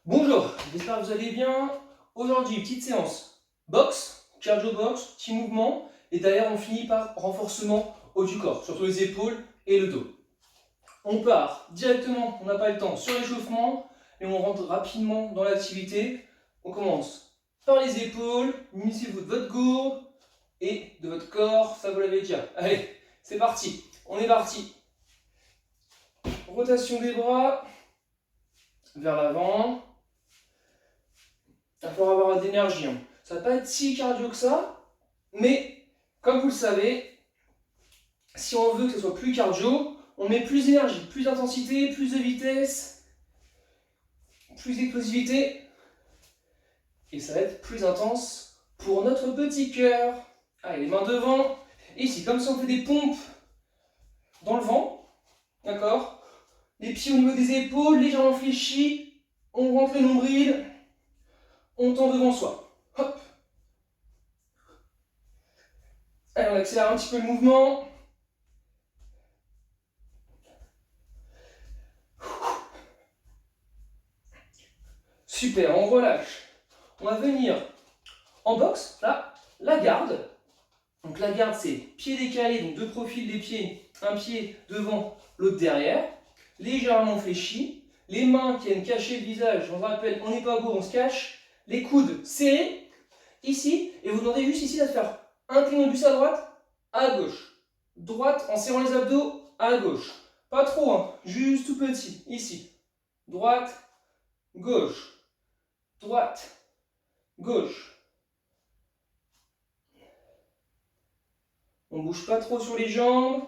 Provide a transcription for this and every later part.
Bonjour, j'espère que vous allez bien. Aujourd'hui, petite séance boxe, cardio box, petit mouvement. Et derrière, on finit par renforcement haut du corps, surtout les épaules et le dos. On part directement, on n'a pas le temps, sur l'échauffement. Et on rentre rapidement dans l'activité. On commence par les épaules. Munissez-vous de votre gourde et de votre corps. Ça, vous l'avez déjà. Allez, c'est parti. On est parti. Rotation des bras vers l'avant. Il va falloir avoir de l'énergie. Ça ne va pas être si cardio que ça, mais comme vous le savez, si on veut que ce soit plus cardio, on met plus d'énergie, plus d'intensité, plus de vitesse, plus d'explosivité, et ça va être plus intense pour notre petit cœur. Allez, les mains devant, et ici, comme ça on fait des pompes dans le vent, d'accord? Les pieds au niveau des épaules, légèrement fléchis, on rentre le nombril, on tend devant soi. Hop. Allez, on accélère un petit peu le mouvement. Super, on relâche. On va venir en boxe, là, la garde. Donc la garde, c'est pied décalé, donc deux profils des pieds, un pied devant, l'autre derrière, légèrement fléchi. Les mains qui viennent cacher le visage, on se rappelle, on n'est pas beau, on se cache. Les coudes serrés, ici, et vous demandez juste ici de faire un clin du à droite, à gauche. Droite en serrant les abdos, à gauche. Pas trop, hein, juste tout petit, ici. Droite, gauche. Droite, gauche. On ne bouge pas trop sur les jambes.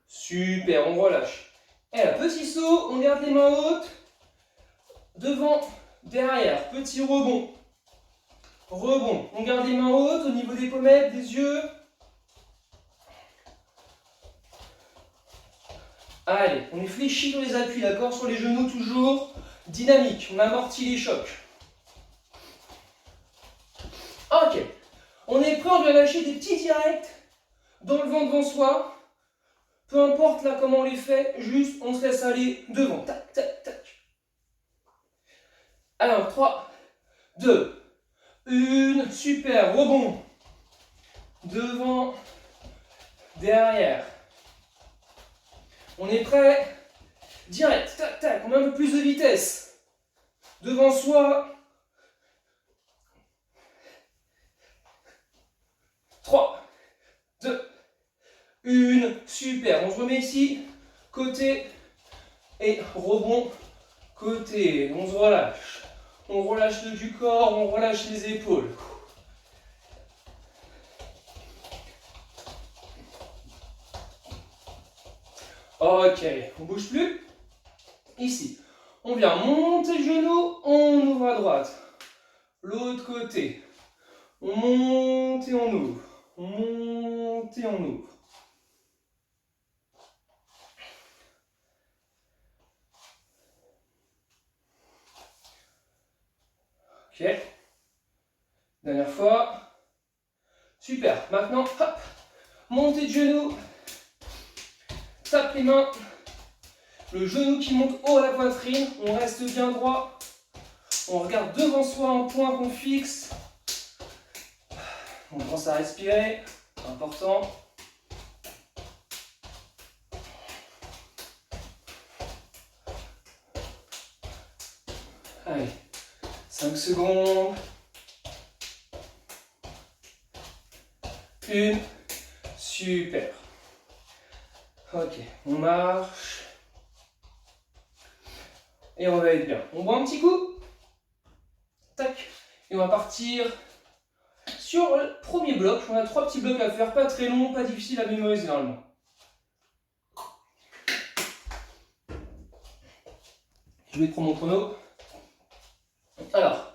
Super, on relâche. Et là, petit saut, on garde les mains hautes. Devant, derrière, petit rebond. Rebond, on garde les mains hautes au niveau des pommettes, des yeux. Allez, on est fléchi sur les appuis, d'accord? Sur les genoux toujours. Dynamique, on amortit les chocs. Ok, on est prêt, on va lâcher des petits directs dans le vent devant soi. Peu importe là comment on les fait, juste on se laisse aller devant. Tac, tac, tac. Alors, 3, 2, 1, super, rebond. Devant, derrière. On est prêt. Direct, tac, tac, on met un peu plus de vitesse. Devant soi. 3, 2, 1, super. On se remet ici, côté et rebond, côté. On se relâche. On relâche le du corps, on relâche les épaules. Ok, on bouge plus. Ici, on vient monter le genou, on ouvre à droite. L'autre côté, on monte et on ouvre. On monte et on ouvre. Ok. Dernière fois. Super. Maintenant, hop. Montée de genou. Tape les mains. Le genou qui monte haut à la poitrine. On reste bien droit. On regarde devant soi un point qu'on fixe. On commence à respirer. Important. Allez. 5 secondes. 1. Super. Ok, on marche. Et on va être bien. On boit un petit coup. Tac. Et on va partir sur le premier bloc. On a 3 petits blocs à faire, pas très longs, pas difficiles à mémoriser normalement. Je vais prendre mon chrono. Alors,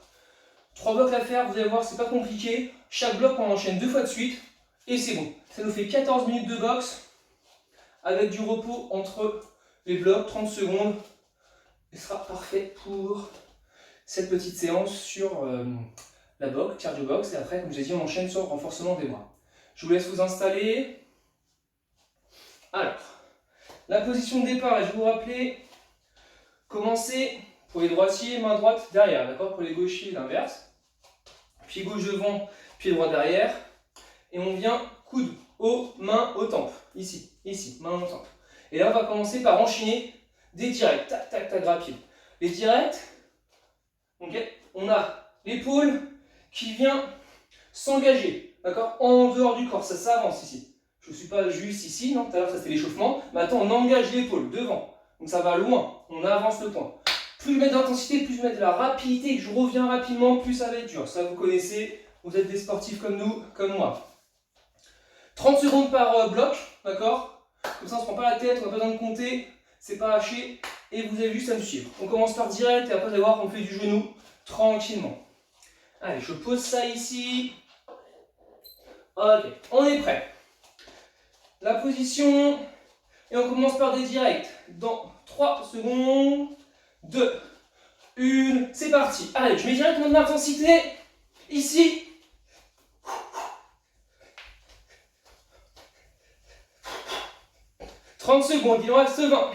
3 blocs à faire, vous allez voir, c'est pas compliqué. Chaque bloc, on enchaîne 2 fois de suite. Et c'est bon. Ça nous fait 14 minutes de boxe avec du repos entre les blocs, 30 secondes. Et ce sera parfait pour cette petite séance sur la boxe, cardio box. Et après, comme je l'ai dit, on enchaîne sur le renforcement des bras. Je vous laisse vous installer. Alors, La position de départ, je vais vous rappeler, commencer pour les droitiers, main droite derrière, d'accord? Pour les gauchers, l'inverse. Pied gauche devant, pied droit derrière. Et on vient coude haut, main aux tempes. Ici, main aux tempes. Et là, on va commencer par enchaîner des directs. Tac, tac, tac, rapide. Les directs, ok, on a l'épaule qui vient s'engager, d'accord, en dehors du corps. Ça s'avance ici. Je ne suis pas juste ici, non, tout à l'heure ça c'était l'échauffement. Maintenant on engage l'épaule devant. Donc ça va loin, on avance le point. Plus je mets d'intensité, plus je mets de la rapidité, que je reviens rapidement, plus ça va être dur. Ça vous connaissez, vous êtes des sportifs comme nous, comme moi. 30 secondes par bloc, d'accord? Comme ça on ne se prend pas la tête, on n'a pas besoin de compter, c'est pas haché. Et vous avez juste à me suivre. On commence par direct et après vous allez voir qu'on fait du genou tranquillement. Allez, je pose ça ici. Ok, on est prêt. La position, et on commence par des directs. Dans 3 secondes, 2, 1, c'est parti. Allez, je mets directement de l'intensité, ici. « 30 secondes, il en reste 20.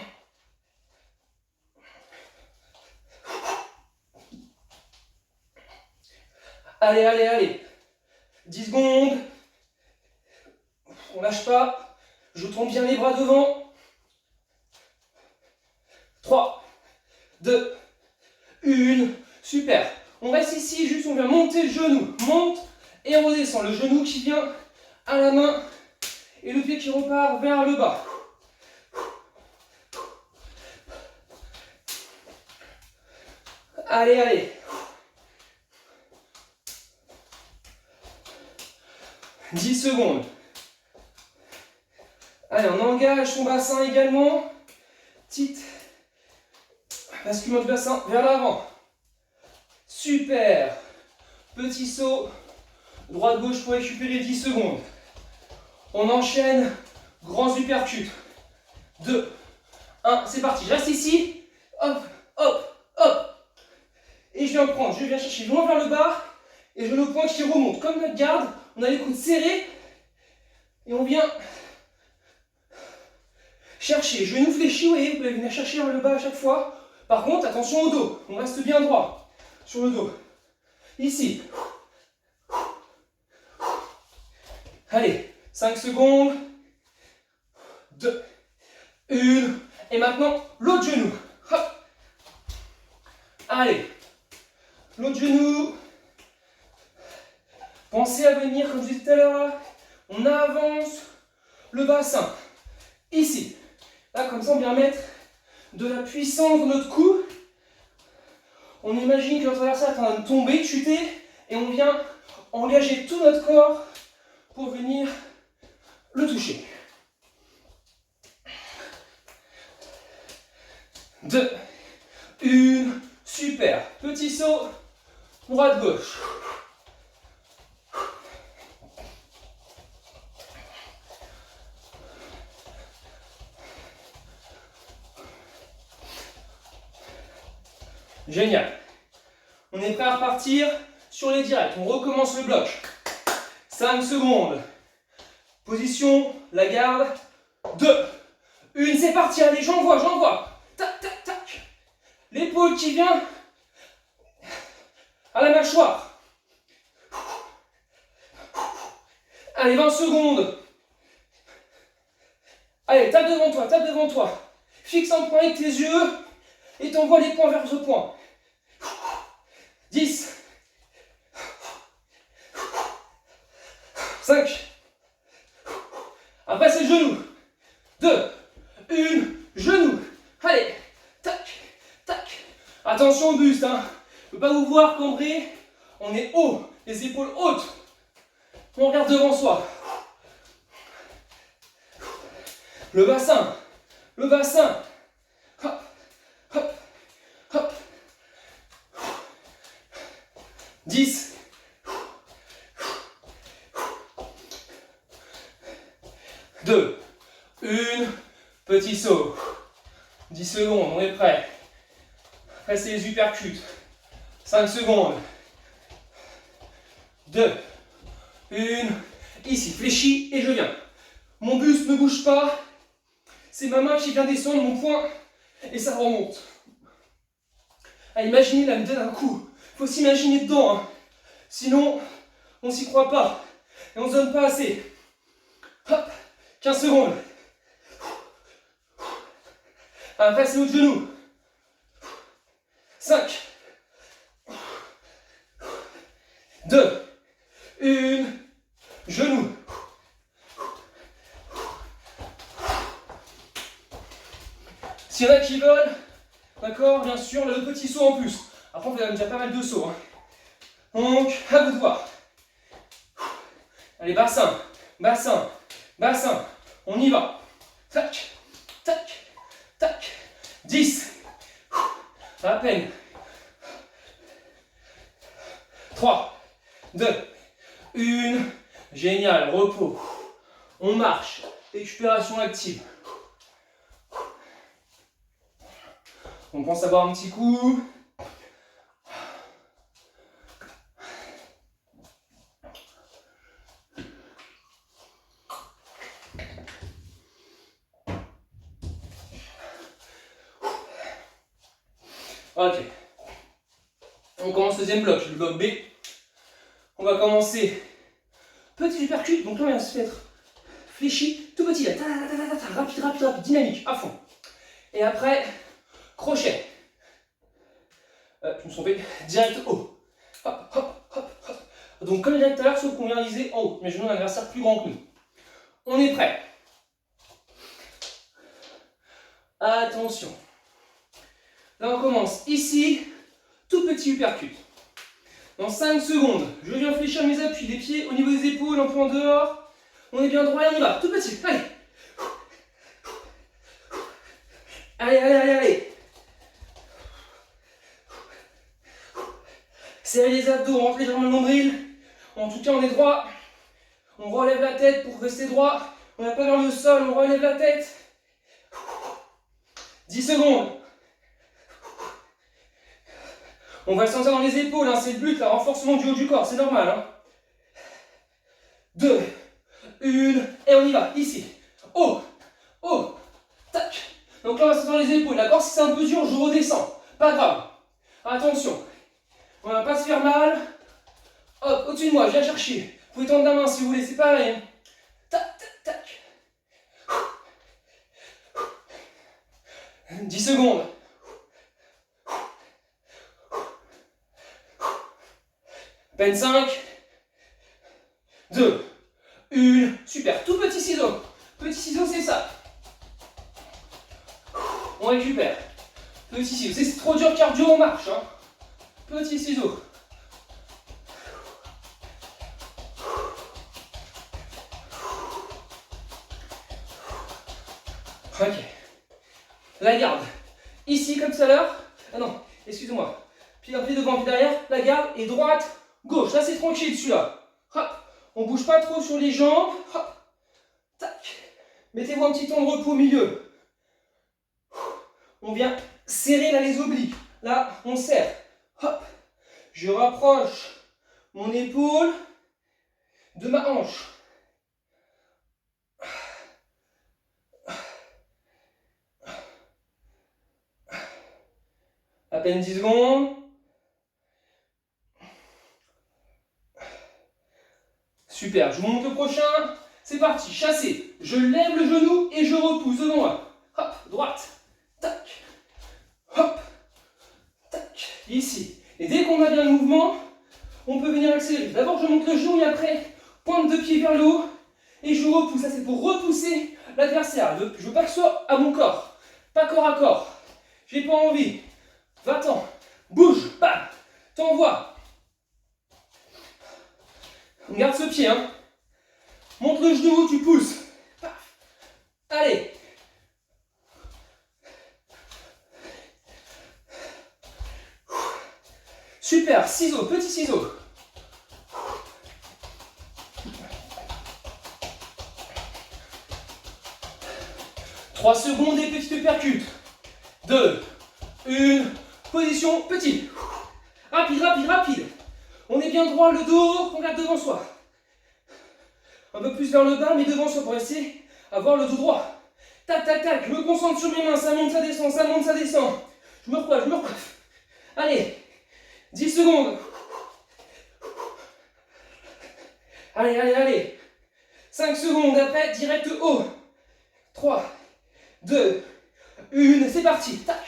Allez, allez, allez. 10 secondes. On lâche pas. Je tourne bien les bras devant. 3, 2, 1. Super. On reste ici, juste on vient monter le genou. Monte et on redescend. Le genou qui vient à la main et le pied qui repart vers le bas. Allez, allez. 10 secondes. Allez, on engage son bassin également. Petite basculement du bassin vers l'avant. Super. Petit saut. Droite-gauche pour récupérer 10 secondes. On enchaîne. Grands uppercuts. 2, 1, c'est parti. Je reste ici. Hop, hop, hop. Et je viens prendre. Je viens chercher loin vers le bas. Et je le point qui remonte. Comme notre garde, on a les coudes serrés. Et on vient chercher. Genou fléchi, vous voyez, vous pouvez venir chercher vers le bas à chaque fois. Par contre, attention au dos. On reste bien droit sur le dos. Ici. Allez, 5 secondes. 2, 1. Et maintenant, l'autre genou. Hop. Allez. L'autre genou. Pensez à venir, comme je disais tout à l'heure, on avance le bassin. Ici. Là, comme ça, on vient mettre de la puissance dans notre cou. On imagine que notre adversaire est en train de tomber, de chuter, et on vient engager tout notre corps pour venir le toucher. 2, 1, super. Petit saut, droite-gauche. Génial. On est prêt à repartir sur les directs. On recommence le bloc. 5 secondes. Position, la garde. 2, 1, c'est parti. Allez, j'envoie. Tac, tac, tac. L'épaule qui vient à la mâchoire. Allez, 20 secondes. Allez, tape devant toi. Fixe un point avec tes yeux et t'envoies les points vers ce point. 10. 5. Après, c'est genou. 2, 1, genou. Allez, tac, tac. Attention au buste, hein. Je ne peux pas vous voir cambrer. On est haut, les épaules hautes. On regarde devant soi. Le bassin. Hop, hop, hop. 10. 2, 1, petit saut. 10 secondes, on est prêt. Après, c'est les uppercuts. 5 secondes. 2, 1, ici, fléchi et je viens. Mon buste ne bouge pas. c'est ma main qui vient descendre mon poing et ça remonte. Ah, imaginez la méthode d'un coup. Il faut s'imaginer dedans. Hein. Sinon, on s'y croit pas. Et on ne se donne pas assez. Hop, 15 secondes. Après, c'est l'autre genou. 5, 2, 1, genou. S'il y en a qui veulent, d'accord, bien sûr, le petit saut en plus. Après, on fait déjà pas mal de sauts. Hein. Donc, à vous de voir. Allez, bassin, bassin, bassin. On y va. Tac, tac, tac. 10. À peine. 3, 2, 1. Génial, repos. On marche. Récupération active. On pense à boire un petit coup. Ok. On commence le deuxième bloc, le bloc B. On va commencer petit uppercut, donc là on va se mettre fléchi, tout petit là, rapide, rapide, rapide, dynamique, à fond. Et après, crochet. Je me suis trompé, direct haut. Hop, hop, hop, hop. Donc comme tout à l'heure, sauf qu'on vient viser en haut. Mais je veux un adversaire plus grand que nous. On est prêt. Attention. Là on commence ici, tout petit uppercut. Dans 5 secondes, je viens fléchir mes appuis des pieds au niveau des épaules, un peu en dehors. On est bien droit et on y va. Tout petit, allez. Allez, allez, allez, allez. Serrez les abdos, rentrez légèrement le nombril. En tout cas, on est droit. On relève la tête pour rester droit. On n'a pas vers le sol, on relève la tête. 10 secondes. On va le sentir dans les épaules, hein, c'est le but, le renforcement du haut du corps, c'est normal. Hein. 2, 1, et on y va, ici. Haut, haut, tac. Donc là, on va sentir les épaules, d'accord? Si c'est un peu dur, je redescends. Pas grave. Attention, on ne va pas se faire mal. Hop, au-dessus de moi, je viens chercher. Vous pouvez tendre la main si vous voulez, c'est pareil. Hein. Tac, tac, tac. 10 secondes. 25, 2, 1, super, tout petit ciseau. Petit ciseau, c'est ça. On récupère. Petit ciseau, c'est trop dur cardio, on marche. Hein. Petit ciseau. Ok. La garde. Ici, comme tout à l'heure. Ah non, excusez-moi. Pied devant, pied derrière. La garde et droite, gauche. Là, c'est tranquille, celui-là. Hop. On bouge pas trop sur les jambes. Hop. Tac. Mettez-vous un petit temps de repos au milieu. On vient serrer là les obliques. Là, on serre. Hop. Je rapproche mon épaule de ma hanche. À peine 10 secondes. Super, je vous montre le prochain. C'est parti, chassez. Je lève le genou et je repousse devant moi. Hop, droite. Tac. Hop. Tac. Ici. Et dès qu'on a bien le mouvement, on peut venir accélérer. D'abord, je monte le genou et après, pointe de pied vers le haut. Et je repousse. Ça, c'est pour repousser l'adversaire. Je ne veux pas que ce soit à mon corps. Pas corps à corps. J'ai pas envie. Va-t'en. Bouge. Bam. T'envoies. On garde ce pied. Hein. Monte le genou, tu pousses. Paf. Allez. Super. Ciseaux. Petit ciseau. Trois secondes et petite uppercut. 2, 1, position petit. Rapide, rapide, rapide. On est bien droit, le dos, on regarde devant soi. Un peu plus vers le bas, mais devant soi pour essayer d'avoir le dos droit. Tac, tac, tac. Je me concentre sur mes mains. Ça monte, ça descend, ça monte, ça descend. Je me recoiffe, je me recoiffe. Allez. 10 secondes. Allez, allez, allez. 5 secondes. Après, direct haut. 3, 2, 1. C'est parti. Tac.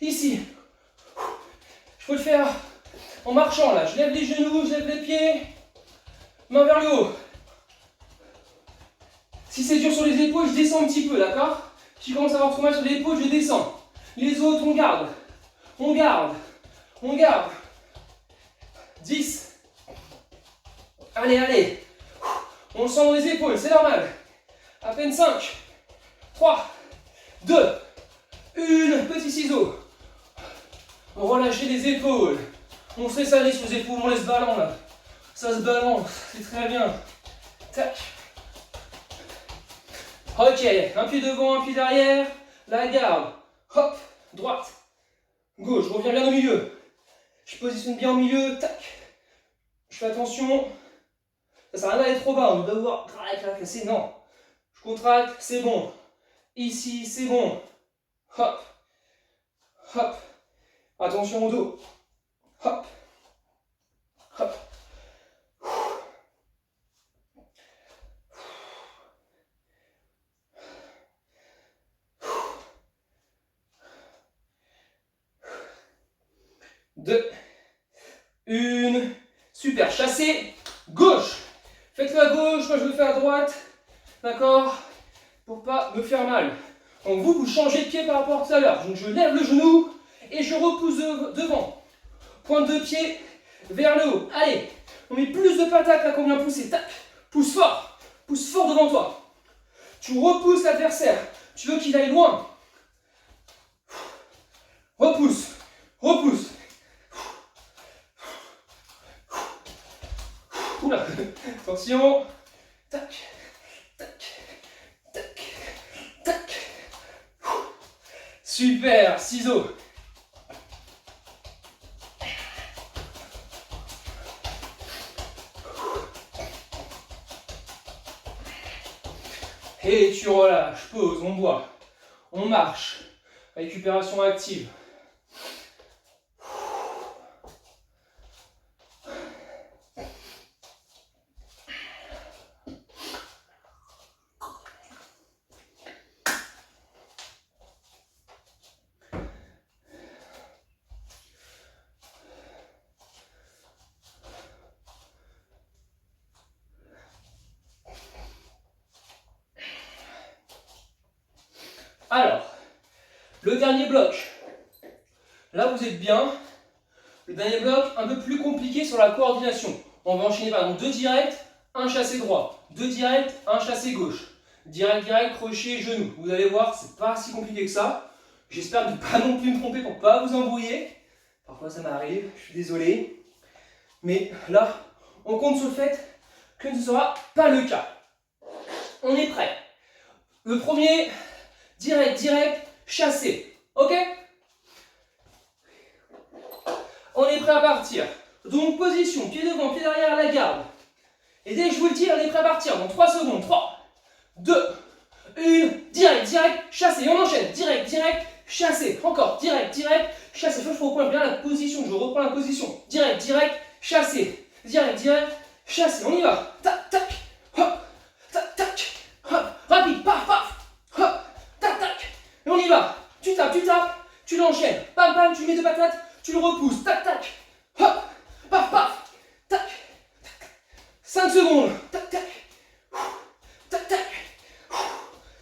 Ici. Je peux le faire en marchant là. Je lève les genoux, je lève les pieds. Main vers le haut. Si c'est dur sur les épaules, je descends un petit peu, d'accord? Si je commence à avoir trop mal sur les épaules, je descends. Les autres, on garde. On garde. On garde. 10. Allez, allez. On le sent dans les épaules, c'est normal. À peine 5. 3, 2, 1. Petit ciseau. On relâche les épaules. On se laisse aller sur les épaules, on laisse ballon là. Ça se balance, c'est très bien. Tac. Ok, un pied devant, un pied derrière. La garde. Hop, droite. Gauche, je reviens bien au milieu. Je positionne bien au milieu. Tac. Je fais attention. Ça sert à rien d'aller trop bas, on doit voir. C'est non. Je contracte, c'est bon. Ici, c'est bon. Hop. Hop. Attention au dos. Hop. Hop. 2, 1. Super. Chassez. Gauche. Faites-le à gauche, moi je le fais à droite. D'accord? Pour pas me faire mal. Donc vous changez de pied par rapport à tout à l'heure. Donc je lève le genou et je repousse devant. Pointe de pied vers le haut. Allez. On met plus de patates là qu'on vient pousser. Tac. Pousse fort. Pousse fort devant toi. Tu repousses l'adversaire. Tu veux qu'il aille loin. Repousse. Repousse. Oula. Attention. Tac. Tac. Tac. Tac. Super. Ciseaux. Et tu relâches, pause, on boit, on marche, récupération active. Alors, le dernier bloc. Là, vous êtes bien. Le dernier bloc, un peu plus compliqué sur la coordination. On va enchaîner par exemple 2 directs, un chassé droit. 2 directs, un chassé gauche. Direct, direct, crochet, genou. Vous allez voir, c'est pas si compliqué que ça. J'espère ne pas non plus me tromper pour pas vous embrouiller. Parfois ça m'arrive, je suis désolé. Mais là, on compte sur le fait que ce ne sera pas le cas. On est prêt. Le premier, direct, direct, chassé. Ok? On est prêt à partir. Donc position, pied devant, pied derrière, la garde. Et dès que je vous le dis, on est prêt à partir. Dans 3 secondes. 3, 2, 1. Direct, direct, chassé. On enchaîne. Direct, direct, chassé. Encore. Direct, direct, chassé. Je reprends bien la position. Je reprends la position. Direct, direct, chassé. Direct, direct, chassé. On y va. Tac, tac. Hop. Tac, tac. Hop. Rapide. Paf, paf. Hop. Tac, tac. Et on y va. Tu tapes, tu l'enchaînes. Pam, pam, tu mets 2 patates. Tu le repousses. Tac, tac. Hop. Paf, paf. Tac. 5 secondes. Tac, tac. Tac, tac.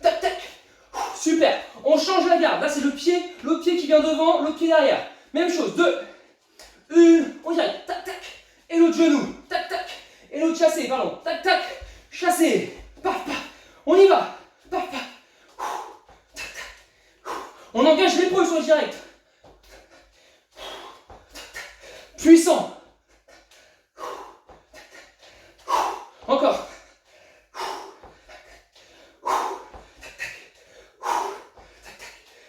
Tac, tac. Super. On change la garde. Là, c'est l'autre pied qui vient devant, l'autre pied derrière. Même chose. 2, 1. On y aille. Tac, tac. Et l'autre genou. Tac, tac. Et l'autre chassé, pardon. Tac, tac. Chassé. Paf, paf. On y va. Paf, paf. Tac, tac. On engage l'épaule sur le direct. Puissant. Encore.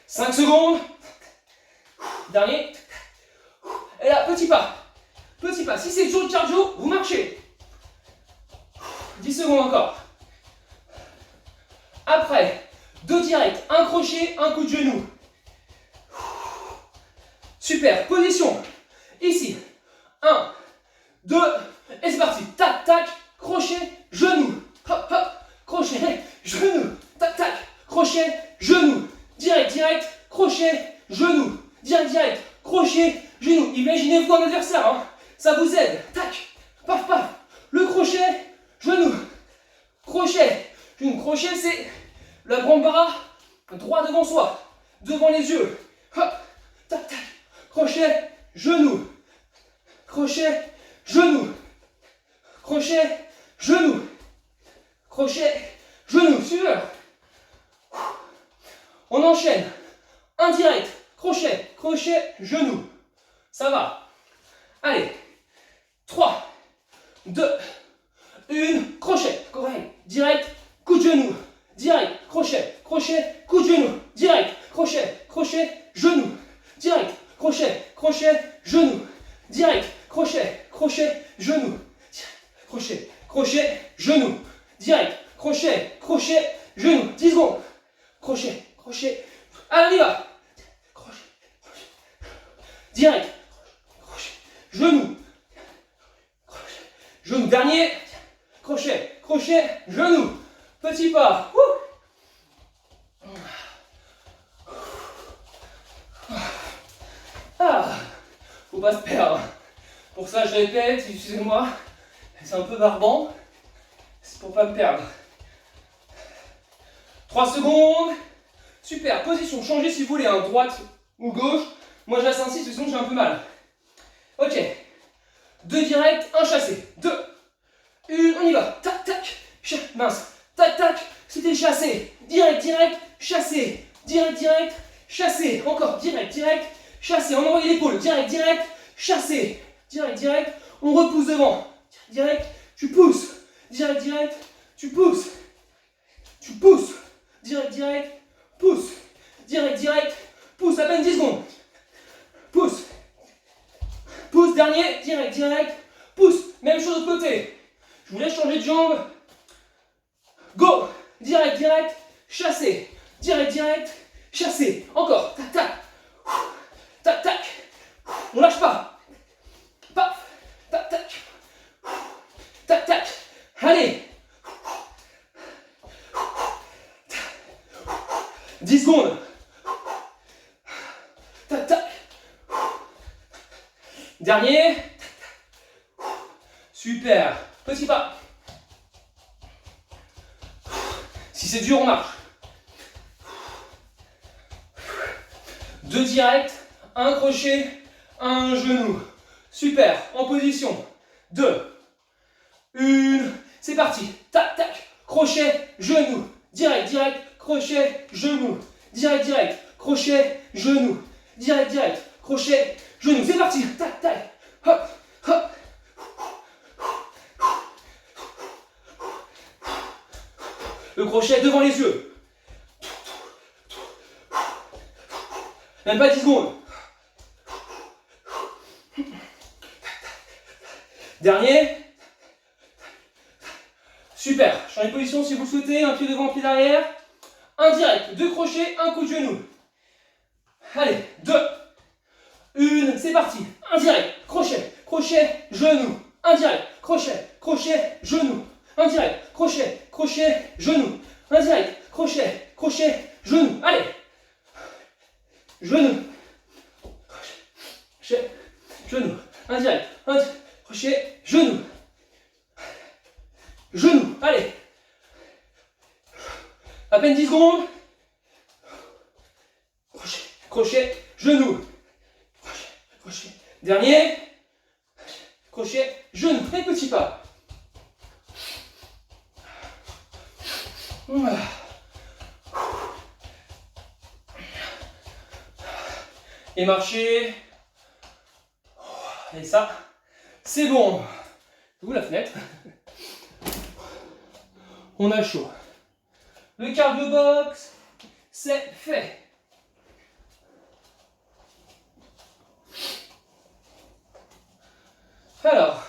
5 secondes. Dernier. Et là, petit pas. Petit pas. Si c'est toujours le cardio, vous marchez. 10 secondes encore. Après, 2 directs, un crochet, un coup de genou. Super, position. Ici, 1, 2, et c'est parti. Tac, tac, crochet, genou. Hop, hop, crochet, genou. Tac, tac, crochet, genou. Direct, direct, crochet, genou. Direct, direct, crochet, genou. Imaginez-vous un adversaire, hein. Ça vous aide. Tac, paf, paf. Le crochet, genou. Crochet, genou. Crochet, c'est le bras droit devant soi, devant les yeux. Hop, tac, tac. Crochet, genou. Crochet, genou. Crochet, genou. Crochet, genou. Super. On enchaîne. Indirect. Crochet, crochet, genou. Ça va. Allez. 3, 2, 1. Crochet. Correct. Direct. Coup de genou. Direct. Crochet. Crochet. Coup de genou. Direct. Crochet. Crochet. Genou. Direct. Crochet. Crochet. Genou. Direct. Crochet. Crochet. Genou. Crochet. Crochet. Genou. Direct. Crochet. Crochet. Genou. 10 secondes. Crochet. Crochet. Allez, on y va. Crochet. Crochet. Direct. Crochet. Genou. Crochet. Genou. Dernier. Crochet. Crochet. Genou. Petit pas. Ah, faut pas se perdre. Pour ça, je répète, excusez-moi, c'est un peu barbant. C'est pour pas me perdre. 3 secondes. Super, position, changez si vous voulez, hein, droite ou gauche. Moi, je reste ainsi, sinon j'ai un peu mal. Ok. 2 directs, 1 chassé. 2, 1, on y va. Tac, tac. Mince. Tac, tac. C'était chassé. Direct, direct, chassé. Direct, direct, chassé. Encore, direct, direct, chassé. On envoie l'épaule. Direct, direct, chassé. Direct, direct, on repousse devant. Direct, tu pousses. Direct, direct, tu pousses. Tu pousses. Direct, direct, pousse. Direct, direct, pousse. À peine 10 secondes. Pousse. Pousse, dernier. Direct, direct, pousse. Même chose de l'autre côté. Je vous laisse changer de jambe. Go. Direct, direct, chassé. Direct, direct, chassé. Encore. Tac, tac. Tac, tac. On lâche pas. Paf. Tac, tac. Tac, tac. Allez. 10 secondes. Tac, tac. Dernier. Super. Petit pas. Si c'est dur, on marche. 2 directs, un crochet, un genou. Super. En position. 2, 1. C'est parti. Tac, tac. Crochet, genou. Direct, direct. Crochet, genou. Direct, direct. Crochet, genou. Direct, direct. Crochet, genou. C'est parti. Tac, tac. Hop, hop. Le crochet devant les yeux. Même pas 10 secondes. Dernier. Super. Changez de position si vous le souhaitez. Un pied devant, un pied derrière. Un direct. 2 crochets, un coup de genou. Allez. 2, 1. C'est parti. Un direct. Crochet. Crochet. Genou. Un direct. Crochet. Crochet. Genou. Un direct. Crochet. Crochet. Genou. Un direct. Crochet. Crochet. Genou. Allez. Genou. Crochet. Genou. Un direct. Un direct. Crochet. Genou. Genou. Allez. À peine 10 secondes. Crochet. Crochet. Genou. Crochet. Crochet. Dernier. Crochet. Genou. Et petit pas. Voilà. Et marcher. Et ça, c'est bon. Où la fenêtre? On a chaud. Le cardio box, c'est fait. Alors,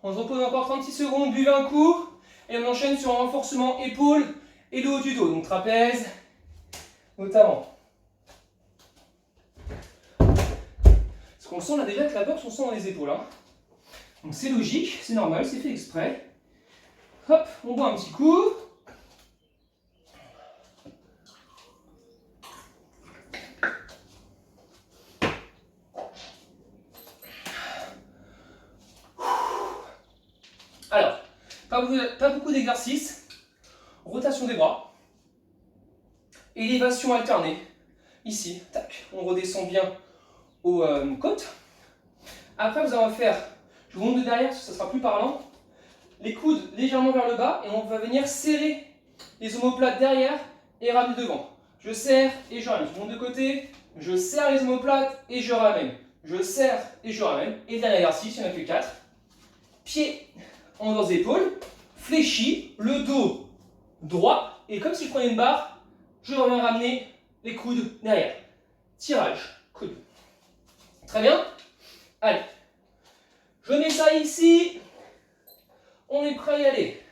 on se repose encore 36 secondes, buvez un coup, et on enchaîne sur un renforcement épaule et le haut du dos. Donc trapèze, notamment. Parce qu'on sent là déjà que la boxe, on sent dans les épaules. Hein. Donc c'est logique, c'est normal, c'est fait exprès. Hop, on boit un petit coup. Alors, pas beaucoup d'exercices. Rotation des bras. Élévation alternée. Ici, tac, on redescend bien aux côtes. Après, vous allez faire, je vous montre de derrière parce que ça sera plus parlant. Les coudes légèrement vers le bas et on va venir serrer les omoplates derrière et ramener devant. Je serre et je ramène. Je monte de côté, je serre les omoplates et je ramène. Je serre et je ramène. Et dernier exercice, il n'y en a que 4. Pieds en dehors des épaules, fléchi, le dos droit. Et comme si je prenais une barre, je reviens ramener les coudes derrière. Tirage, coude. Très bien. Allez. Je mets ça ici. On est prêt à y aller.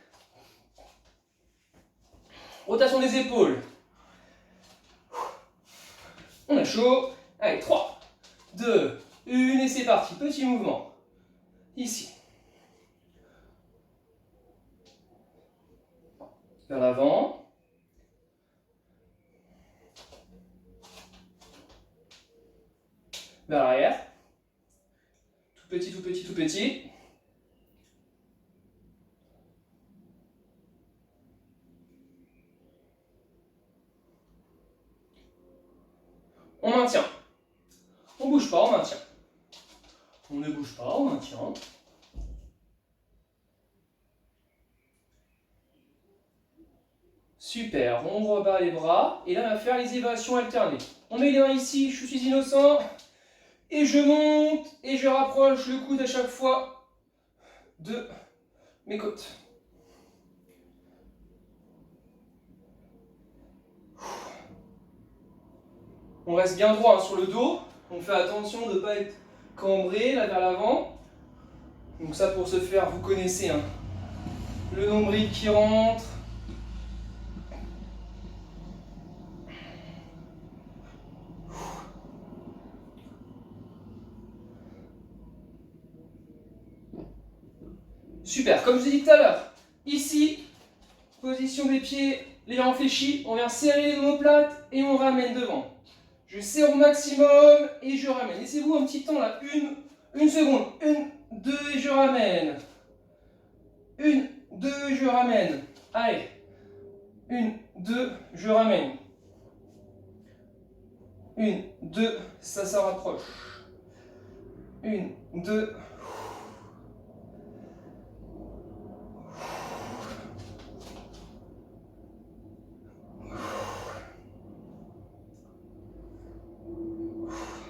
Rotation des épaules. On a chaud. Allez, 3, 2, 1 et c'est parti. Petit mouvement. Ici. Vers l'avant. Vers l'arrière. Tout petit, tout petit, tout petit. On maintient. On ne bouge pas, on maintient. On ne bouge pas, on maintient. Super, on rebat les bras. Et là, on va faire les élévations alternées. On met les mains ici, je suis innocent. Et je monte et je rapproche le coude à chaque fois de mes côtes. On reste bien droit hein, sur le dos. On fait attention de ne pas être cambré là vers l'avant. Donc ça pour ce faire, vous connaissez hein, le nombril qui rentre. Super, comme je vous ai dit tout à l'heure, ici, position des pieds légèrement fléchis, on vient serrer les omoplates et on ramène devant. Je serre au maximum et je ramène. Laissez-vous un petit temps là, une seconde. 1, 2 et je ramène. 1, 2, je ramène. Allez. 1, 2, je ramène. 1, 2, ça rapproche. 1, 2.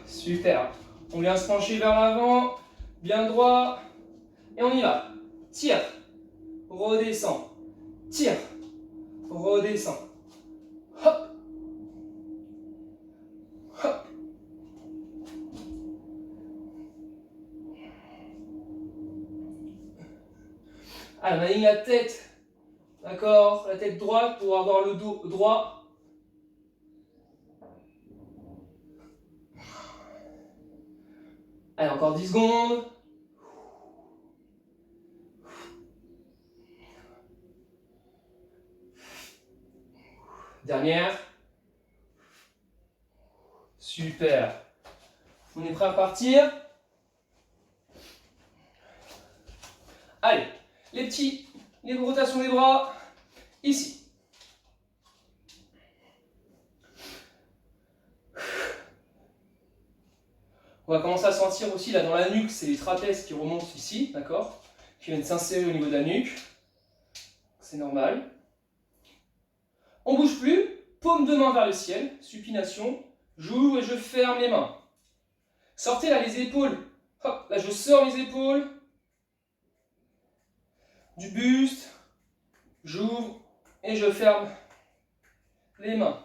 Super. On vient se pencher vers l'avant, bien droit. Et on y va. Tire. Redescend. Tire. Redescend. Hop. Hop. Allez, on aligne la tête. D'accord, la tête droite pour avoir le dos droit. Allez, encore 10 secondes. Dernière. Super. On est prêt à partir. Allez, les rotations des bras, ici. On va commencer à sentir aussi là dans la nuque, c'est les trapèzes qui remontent ici, d'accord? Qui viennent s'insérer au niveau de la nuque. C'est normal. On ne bouge plus, paume de main vers le ciel, supination. J'ouvre et je ferme les mains. Sortez là les épaules. Hop, là je sors les épaules. Du buste. J'ouvre et je ferme les mains.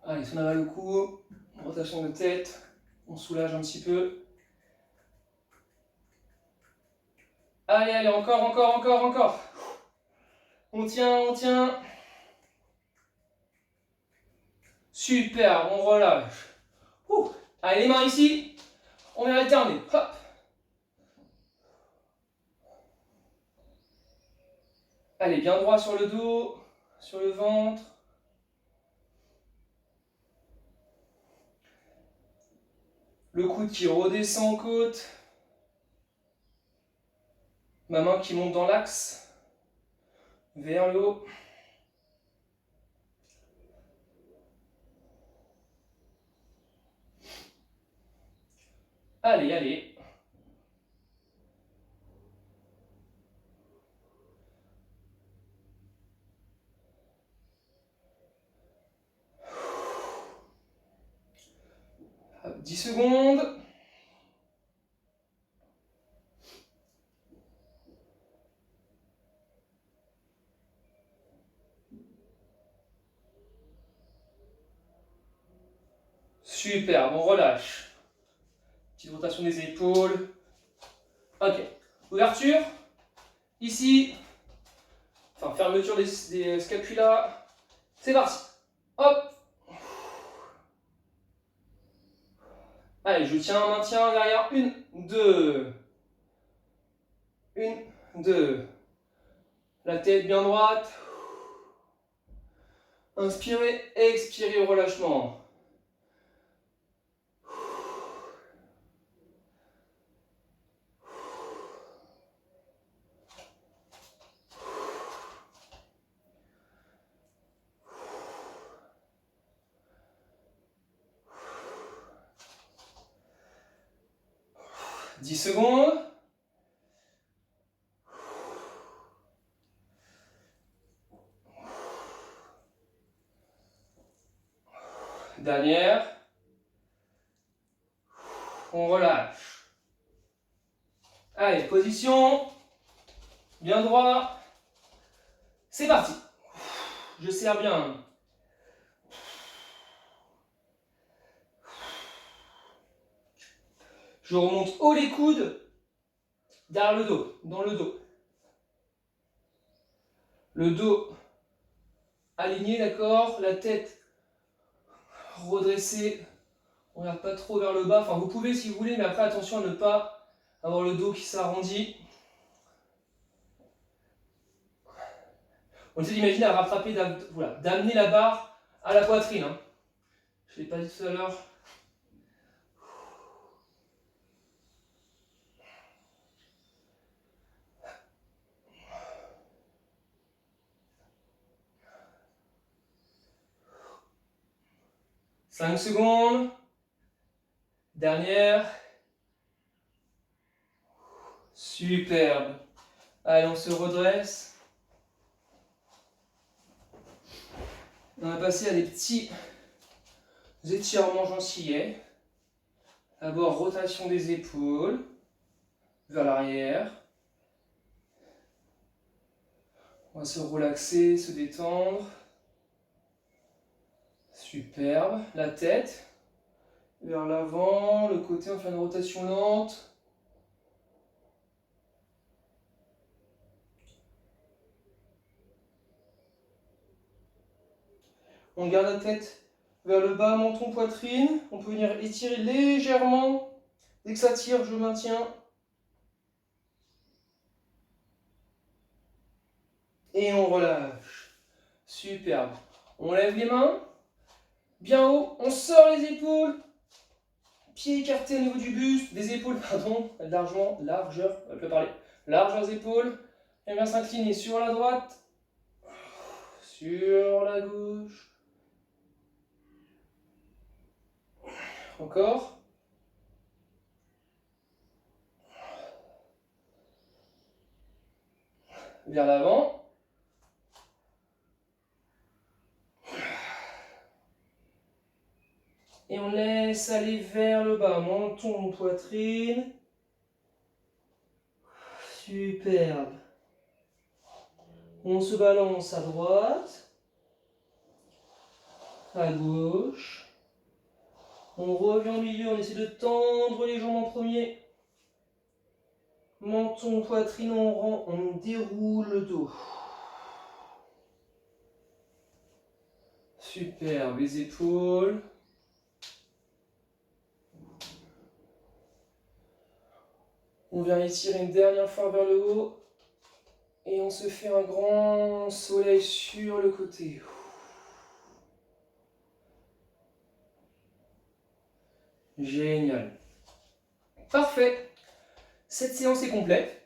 Allez, si on avale le cou, rotation de tête, on soulage un petit peu. Allez, allez, encore, encore, encore, encore. On tient, on tient. Super, on relâche. Ouh. Allez, les mains ici. On vient alterner. Hop. Allez, bien droit sur le dos, sur le ventre. Le coude qui redescend aux côtes. Ma main qui monte dans l'axe. Vers le haut. Allez, allez. Hop, 10 secondes. Super, on relâche. Petite rotation des épaules. Ok. Ouverture. Ici. Enfin, fermeture des scapulas. C'est parti. Hop. Allez, je tiens, maintiens derrière. 1, 2. 1, 2. La tête bien droite. Inspirez, expirez, relâchement. « 10 secondes. Dernière. On relâche. Allez, position. Bien droit. C'est parti. Je serre bien. Je remonte haut les coudes. Derrière le dos. Dans le dos. Le dos aligné, d'accord. La tête redressée. On ne regarde pas trop vers le bas. Enfin, vous pouvez si vous voulez, mais après, attention à ne pas avoir le dos qui s'arrondit. On essaie d'imaginer à rattraper, voilà, d'amener la barre à la poitrine. Hein. Je ne l'ai pas dit tout à l'heure. « 5 secondes. Dernière. Superbe. Allez, on se redresse. On va passer à des petits étirements gentillets. D'abord, rotation des épaules vers l'arrière. On va se relaxer, se détendre. Superbe. La tête vers l'avant, le côté, on fait une rotation lente. On garde la tête vers le bas, menton, poitrine. On peut venir étirer légèrement. Dès que ça tire, je maintiens. Et on relâche. Superbe. On lève les mains. Bien haut. On sort les épaules. Pieds écartés au niveau du buste. Des épaules, pardon. Largeur. On peut parler. Largeur des épaules. Et bien s'incliner sur la droite. Sur la gauche. Encore. Vers l'avant. Et on laisse aller vers le bas. Menton, poitrine. Superbe. On se balance à droite. À gauche. On revient au milieu. On essaie de tendre les jambes en premier. Menton, poitrine, on déroule le dos. Super, les épaules. On vient étirer une dernière fois vers le haut. Et on se fait un grand soleil sur le côté. Génial. Parfait. Cette séance est complète.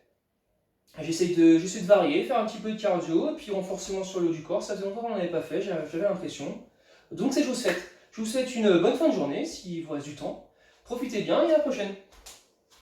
J'essaie de varier, faire un petit peu de cardio, et puis renforcement sur le haut du corps. Ça faisait longtemps qu'on n'en avait pas fait, j'avais l'impression. Donc c'est chose faite. Je vous souhaite une bonne fin de journée, s'il vous reste du temps. Profitez bien et à la prochaine.